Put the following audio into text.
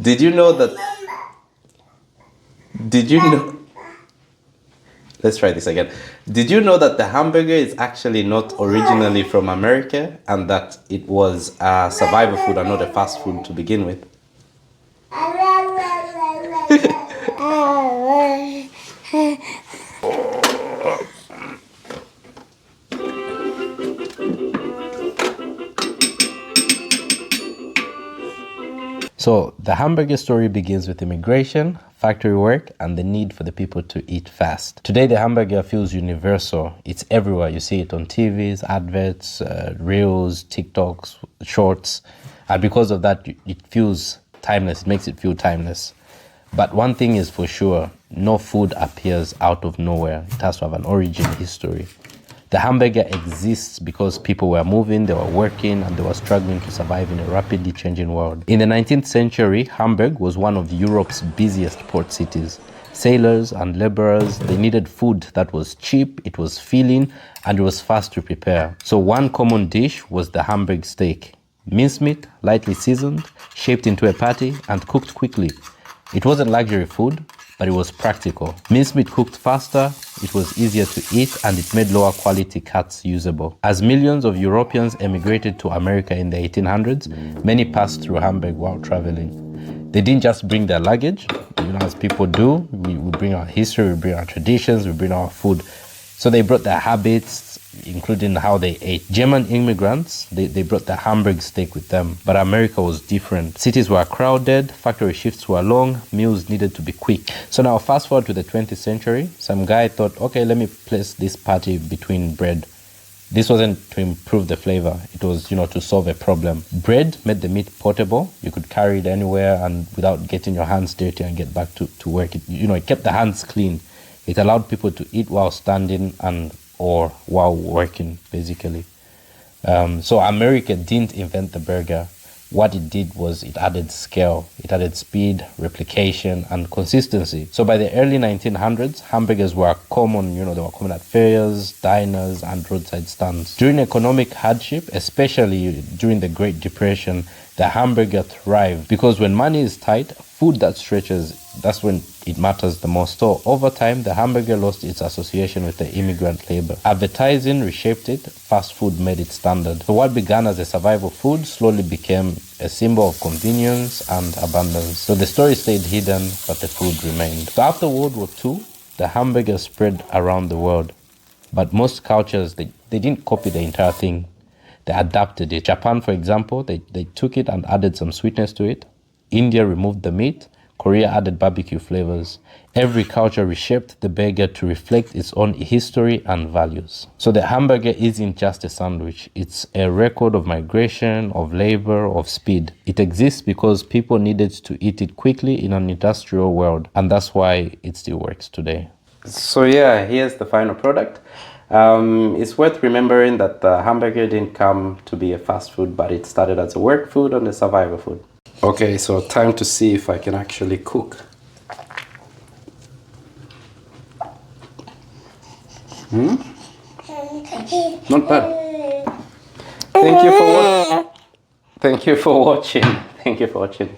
Did you know that? Did you know? Let's try this again. Did you know that the hamburger is actually not originally from America and that it was a survival food and not a fast food to begin with? So the hamburger story begins with immigration, factory work, and the need for the people to eat fast. Today, the hamburger feels universal. It's everywhere. You see it on TVs, adverts, reels, TikToks, shorts. And because of that, it feels timeless. It makes it feel timeless. But one thing is for sure, no food appears out of nowhere. It has to have an origin history. The hamburger exists because people were moving, they were working, and they were struggling to survive in a rapidly changing world. In the 19th century, Hamburg was one of Europe's busiest port cities. Sailors and laborers, they needed food that was cheap, it was filling, and it was fast to prepare. So one common dish was the Hamburg steak. Mincemeat, lightly seasoned, shaped into a patty, and cooked quickly. It wasn't luxury food, but it was practical. Mincemeat cooked faster, it was easier to eat, and it made lower quality cuts usable. As millions of Europeans emigrated to America in the 1800s, many passed through Hamburg while traveling. They didn't just bring their luggage, as people do. We bring our history, we bring our traditions, we bring our food. So they brought their habits, including how they ate. German immigrants, they brought the Hamburg steak with them. But America was different. Cities were crowded, factory shifts were long, meals needed to be quick. So now fast forward to the 20th century, some guy thought, okay, let me place this patty between bread. This wasn't to improve the flavor. It was, to solve a problem. Bread made the meat portable. You could carry it anywhere and without getting your hands dirty and get back to work. It kept the hands clean. It allowed people to eat while standing or while working, basically. So America didn't invent the burger. What it did was it added scale. It added speed, replication, and consistency. So by the early 1900s, hamburgers were common. They were common at fairs, diners, and roadside stands. During economic hardship, especially during the Great Depression, the hamburger thrived because when money is tight, food that stretches, that's when it matters the most. So over time, the hamburger lost its association with the immigrant labor. Advertising reshaped it, fast food made it standard. So what began as a survival food slowly became a symbol of convenience and abundance. So the story stayed hidden, but the food remained. So after World War II, the hamburger spread around the world. But most cultures, they didn't copy the entire thing. They adapted it. Japan, for example, they took it and added some sweetness to it. India removed the meat. Korea added barbecue flavors. Every culture reshaped the burger to reflect its own history and values. So the hamburger isn't just a sandwich. It's a record of migration, of labor, of speed. It exists because people needed to eat it quickly in an industrial world. And that's why it still works today. So yeah, here's the final product. It's worth remembering that the hamburger didn't come to be a fast food, but it started as a work food and a survival food. Okay, so time to see if I can actually cook. Not bad. Thank you for watching. Thank you for watching.